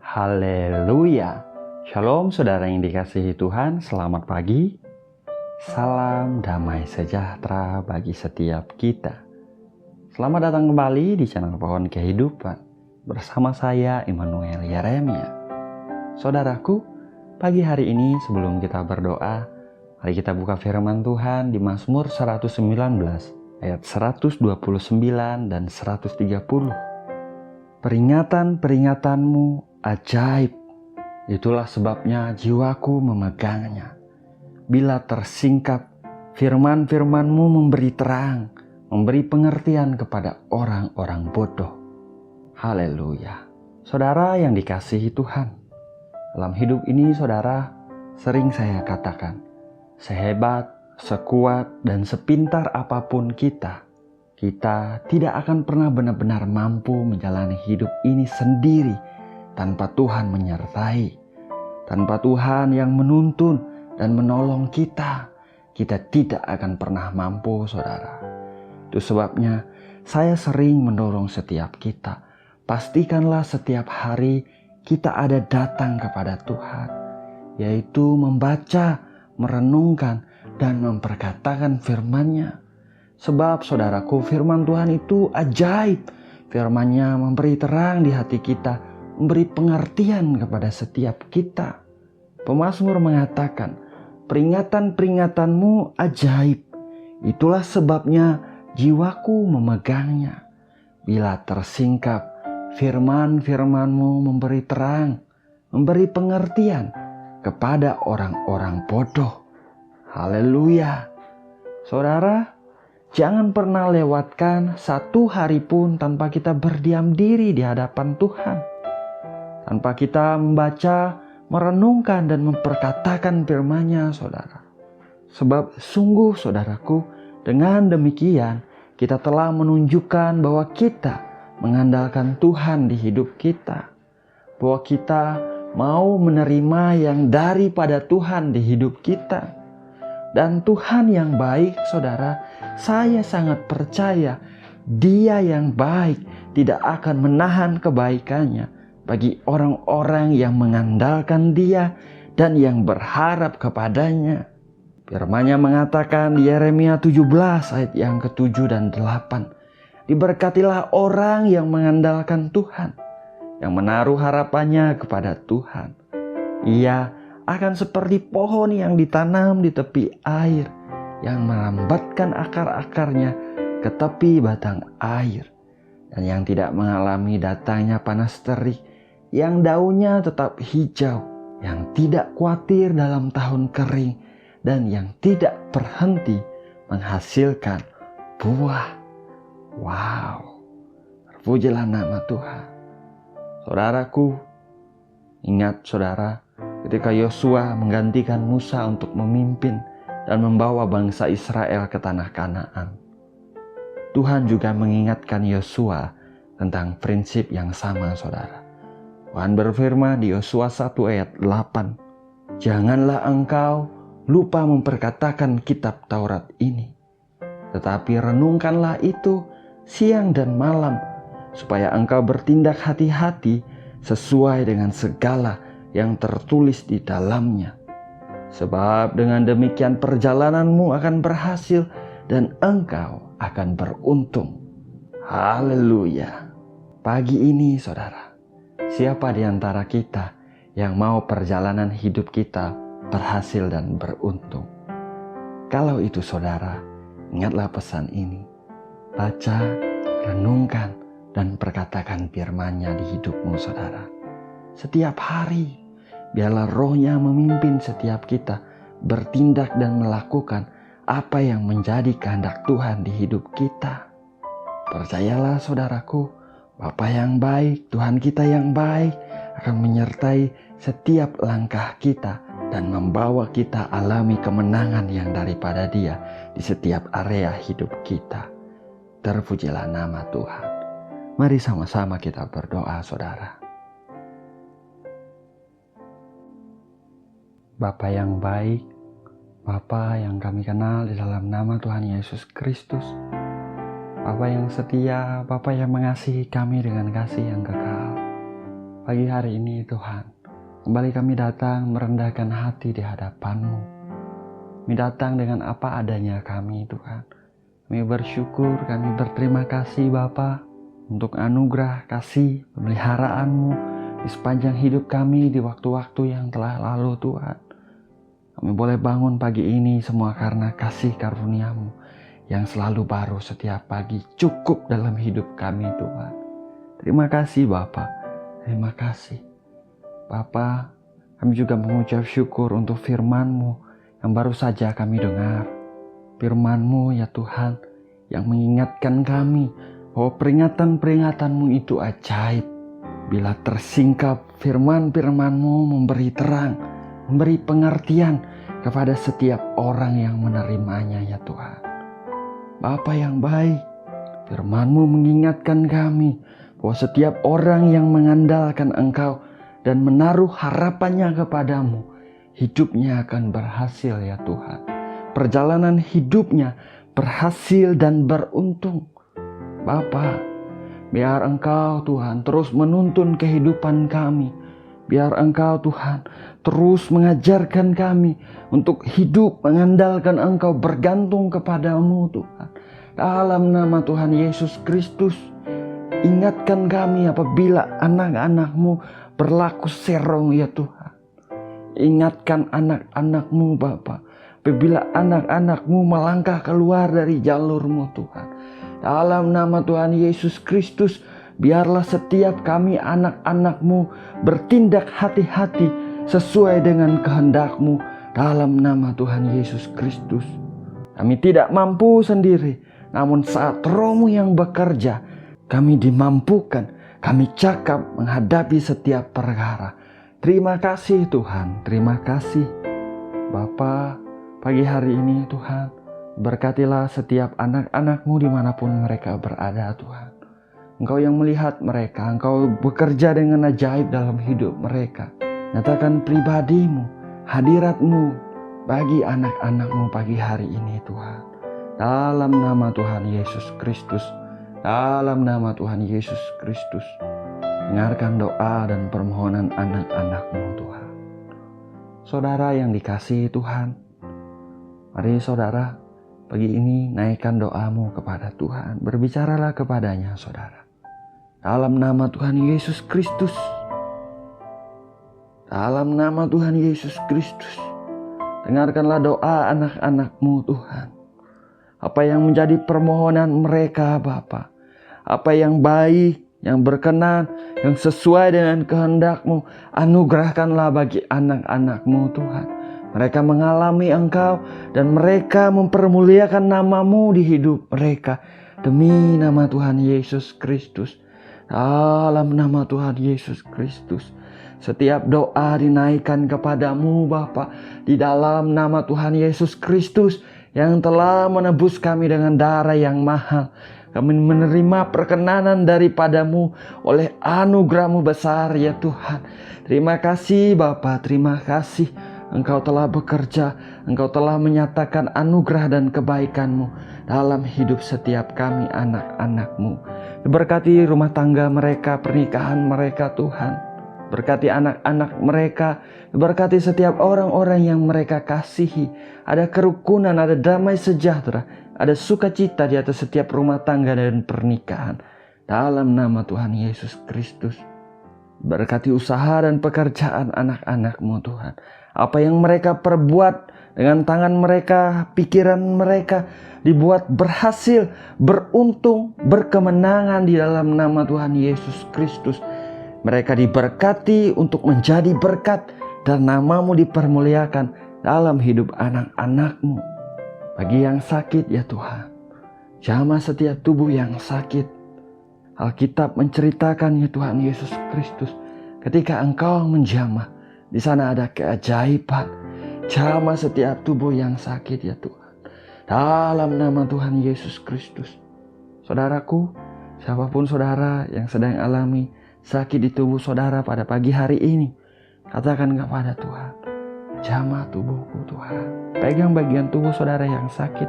Haleluya. Shalom saudara yang dikasihi Tuhan, selamat pagi. Salam damai sejahtera bagi setiap kita. Selamat datang kembali di channel Pohon Kehidupan. Bersama saya Immanuel Yeremia. Saudaraku, pagi hari ini sebelum kita berdoa, mari kita buka firman Tuhan di Mazmur 119 ayat 129 dan 130. Peringatan-peringatanmu ajaib, itulah sebabnya jiwaku memegangnya. Bila tersingkap, firman-firmanmu memberi terang, memberi pengertian kepada orang-orang bodoh. Haleluya. Saudara yang dikasihi Tuhan, dalam hidup ini saudara, sering saya katakan, sehebat, sekuat, dan sepintar apapun kita tidak akan pernah benar-benar mampu menjalani hidup ini sendiri tanpa Tuhan menyertai, tanpa Tuhan yang menuntun dan menolong kita tidak akan pernah mampu, saudara. Itu sebabnya saya sering mendorong setiap kita, pastikanlah setiap hari kita ada datang kepada Tuhan, yaitu membaca, merenungkan, dan memperkatakan firman-Nya. Sebab saudaraku, firman Tuhan itu ajaib. Firman-Nya memberi terang di hati kita, memberi pengertian kepada setiap kita. Pemazmur mengatakan, peringatan-peringatanmu ajaib. Itulah sebabnya jiwaku memegangnya. Bila tersingkap, firman-firmanmu memberi terang, memberi pengertian kepada orang-orang bodoh. Haleluya. Saudara, jangan pernah lewatkan satu hari pun tanpa kita berdiam diri di hadapan Tuhan. Tanpa kita membaca, merenungkan, dan memperkatakan firman-Nya, saudara. Sebab sungguh, saudaraku, dengan demikian kita telah menunjukkan bahwa kita mengandalkan Tuhan di hidup kita. Bahwa kita mau menerima yang daripada Tuhan di hidup kita. Dan Tuhan yang baik, saudara, saya sangat percaya Dia yang baik tidak akan menahan kebaikannya bagi orang-orang yang mengandalkan Dia dan yang berharap kepadanya. Firman-Nya mengatakan di Yeremia 17 ayat yang ke-7 dan 8. Diberkatilah orang yang mengandalkan Tuhan, yang menaruh harapannya kepada Tuhan. Ia akan seperti pohon yang ditanam di tepi air, yang merambatkan akar-akarnya ke tepi batang air, dan yang tidak mengalami datangnya panas terik, yang daunnya tetap hijau, yang tidak khawatir dalam tahun kering, dan yang tidak berhenti menghasilkan buah. Wow, terpujilah nama Tuhan. Saudaraku, ingat saudara, ketika Yosua menggantikan Musa untuk memimpin dan membawa bangsa Israel ke tanah Kanaan, Tuhan juga mengingatkan Yosua tentang prinsip yang sama, saudara. Tuhan berfirman di Yosua 1 ayat 8, janganlah engkau lupa memperkatakan kitab Taurat ini, tetapi renungkanlah itu siang dan malam, supaya engkau bertindak hati-hati sesuai dengan segala yang tertulis di dalamnya. Sebab dengan demikian perjalananmu akan berhasil dan engkau akan beruntung. Haleluya. Pagi ini saudara, siapa di antara kita yang mau perjalanan hidup kita berhasil dan beruntung? Kalau itu saudara, ingatlah pesan ini. Baca, renungkan, dan perkatakan firman-Nya di hidupmu, saudara. Setiap hari, biarlah Roh-Nya memimpin setiap kita bertindak dan melakukan apa yang menjadi kehendak Tuhan di hidup kita. Percayalah saudaraku, Bapa yang baik, Tuhan kita yang baik akan menyertai setiap langkah kita dan membawa kita alami kemenangan yang daripada Dia di setiap area hidup kita. Terpujilah nama Tuhan. Mari sama-sama kita berdoa, saudara. Bapa yang baik, Bapa yang kami kenal di dalam nama Tuhan Yesus Kristus, Bapa yang setia, Bapa yang mengasihi kami dengan kasih yang kekal, Pagi hari ini Tuhan, kembali kami datang merendahkan hati di hadapan-Mu. Kami datang dengan apa adanya kami Tuhan. Kami bersyukur, kami berterima kasih Bapa untuk anugerah, kasih, pemeliharaan-Mu di sepanjang hidup kami di waktu-waktu yang telah lalu Tuhan. Kami boleh bangun pagi ini semua karena kasih karunia-Mu yang selalu baru setiap pagi, cukup dalam hidup kami Tuhan. Terima kasih Bapa, terima kasih Bapa. Kami juga mengucap syukur untuk firman-Mu yang baru saja kami dengar. Firman-Mu ya Tuhan yang mengingatkan kami bahwa peringatan-peringatan-Mu itu ajaib. Bila tersingkap firman-firman-Mu memberi terang, memberi pengertian kepada setiap orang yang menerimanya ya Tuhan. Bapa yang baik, firman-Mu mengingatkan kami bahwa setiap orang yang mengandalkan Engkau dan menaruh harapannya kepadamu, hidupnya akan berhasil ya Tuhan. Perjalanan hidupnya berhasil dan beruntung. Bapa, biar Engkau Tuhan terus menuntun kehidupan kami. Biar Engkau Tuhan terus mengajarkan kami untuk hidup mengandalkan Engkau, bergantung kepadamu Tuhan. Dalam nama Tuhan Yesus Kristus, ingatkan kami apabila anak-anak-Mu berlaku serong ya Tuhan. Ingatkan anak-anak-Mu Bapa, apabila anak-anak-Mu melangkah keluar dari jalur-Mu Tuhan. Dalam nama Tuhan Yesus Kristus, biarlah setiap kami anak-anak-Mu bertindak hati-hati sesuai dengan kehendak-Mu. Dalam nama Tuhan Yesus Kristus, kami tidak mampu sendiri, namun saat Roh-Mu yang bekerja, kami dimampukan, kami cakap menghadapi setiap perkara. Terima kasih Tuhan, terima kasih Bapa. Pagi hari ini Tuhan, berkatilah setiap anak-anak-Mu dimanapun mereka berada Tuhan. Engkau yang melihat mereka, Engkau bekerja dengan ajaib dalam hidup mereka. Nyatakan pribadi-Mu, hadirat-Mu bagi anak-anak-Mu pagi hari ini Tuhan. Dalam nama Tuhan Yesus Kristus, dalam nama Tuhan Yesus Kristus, dengarkan doa dan permohonan anak-anak-Mu Tuhan. Saudara yang dikasihi Tuhan, mari saudara pagi ini naikkan doamu kepada Tuhan. Berbicaralah kepadanya saudara. Dalam nama Tuhan Yesus Kristus, dalam nama Tuhan Yesus Kristus, dengarkanlah doa anak-anak-Mu Tuhan. Apa yang menjadi permohonan mereka Bapa, apa yang baik, yang berkenan, yang sesuai dengan kehendak-Mu, anugerahkanlah bagi anak-anak-Mu Tuhan. Mereka mengalami Engkau dan mereka mempermuliakan nama-Mu di hidup mereka. Demi nama Tuhan Yesus Kristus, dalam nama Tuhan Yesus Kristus, setiap doa dinaikkan kepadamu Bapa, di dalam nama Tuhan Yesus Kristus yang telah menebus kami dengan darah yang mahal. Kami menerima perkenanan daripadamu oleh anugerah-Mu besar ya Tuhan. Terima kasih Bapa, terima kasih. Engkau telah bekerja, Engkau telah menyatakan anugerah dan kebaikan-Mu dalam hidup setiap kami anak-anak-Mu. Berkati rumah tangga mereka, pernikahan mereka Tuhan. Berkati anak-anak mereka, berkati setiap orang-orang yang mereka kasihi. Ada kerukunan, ada damai sejahtera, ada sukacita di atas setiap rumah tangga dan pernikahan. Dalam nama Tuhan Yesus Kristus. Berkati usaha dan pekerjaan anak-anak-Mu Tuhan. Apa yang mereka perbuat dengan tangan mereka, pikiran mereka dibuat berhasil, beruntung, berkemenangan di dalam nama Tuhan Yesus Kristus. Mereka diberkati untuk menjadi berkat dan nama-Mu dipermuliakan dalam hidup anak-anak-Mu. Bagi yang sakit ya Tuhan, jamah setiap tubuh yang sakit. Alkitab menceritakan ya Tuhan Yesus Kristus, ketika Engkau menjamah, di sana ada keajaiban. Jamah setiap tubuh yang sakit ya Tuhan. Dalam nama Tuhan Yesus Kristus. Saudaraku, siapapun saudara yang sedang alami sakit di tubuh saudara pada pagi hari ini, katakan kepada Tuhan, jamah tubuhku Tuhan. Pegang bagian tubuh saudara yang sakit,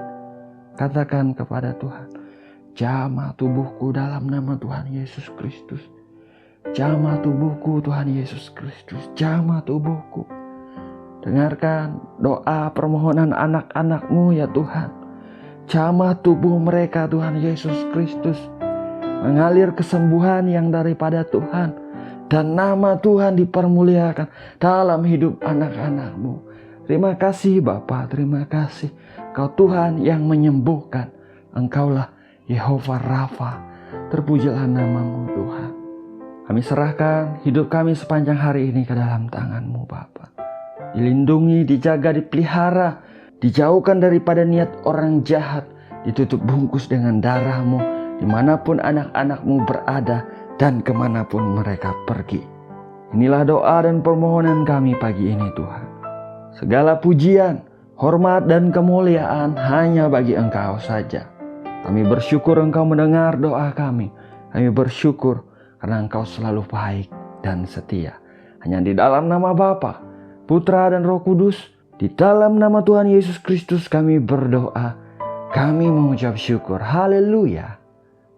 katakan kepada Tuhan, jamah tubuhku dalam nama Tuhan Yesus Kristus. Jamah tubuhku Tuhan Yesus Kristus, jamah tubuhku. Dengarkan doa permohonan anak-anak-Mu ya Tuhan. Jamah tubuh mereka Tuhan Yesus Kristus. Mengalir kesembuhan yang daripada Tuhan. Dan nama Tuhan dipermuliakan dalam hidup anak-anak-Mu. Terima kasih Bapa, terima kasih. Kau Tuhan yang menyembuhkan. Engkaulah Yehova Rafa. Terpujilah nama-Mu Tuhan. Kami serahkan hidup kami sepanjang hari ini ke dalam tangan-Mu Bapa. Dilindungi, dijaga, dipelihara, dijauhkan daripada niat orang jahat, ditutup bungkus dengan darah-Mu, dimanapun anak-anak-Mu berada dan kemanapun mereka pergi. Inilah doa dan permohonan kami pagi ini Tuhan. Segala pujian, hormat dan kemuliaan hanya bagi Engkau saja. Kami bersyukur Engkau mendengar doa kami. Kami bersyukur karena Engkau selalu baik dan setia. Hanya di dalam nama Bapa, Putra dan Roh Kudus, di dalam nama Tuhan Yesus Kristus kami berdoa. Kami mengucap syukur. Haleluya.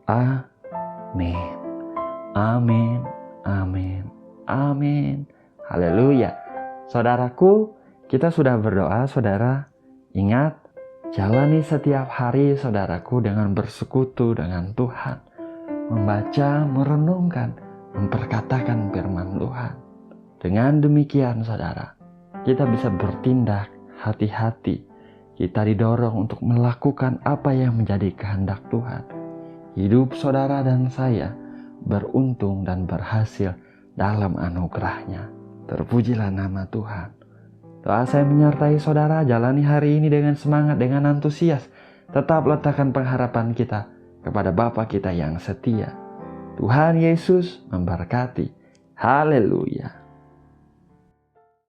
Amin. Amin. Amin. Amin. Haleluya. Saudaraku, kita sudah berdoa, saudara. Ingat, jalani setiap hari saudaraku dengan bersekutu dengan Tuhan. Membaca, merenungkan, memperkatakan firman Tuhan. Dengan demikian saudara, kita bisa bertindak hati-hati. Kita didorong untuk melakukan apa yang menjadi kehendak Tuhan. Hidup saudara dan saya beruntung dan berhasil dalam anugerah-Nya. Terpujilah nama Tuhan. Doa saya menyertai saudara, jalani hari ini dengan semangat, dengan antusias. Tetap letakkan pengharapan kita kepada Bapa kita yang setia. Tuhan Yesus memberkati. Haleluya.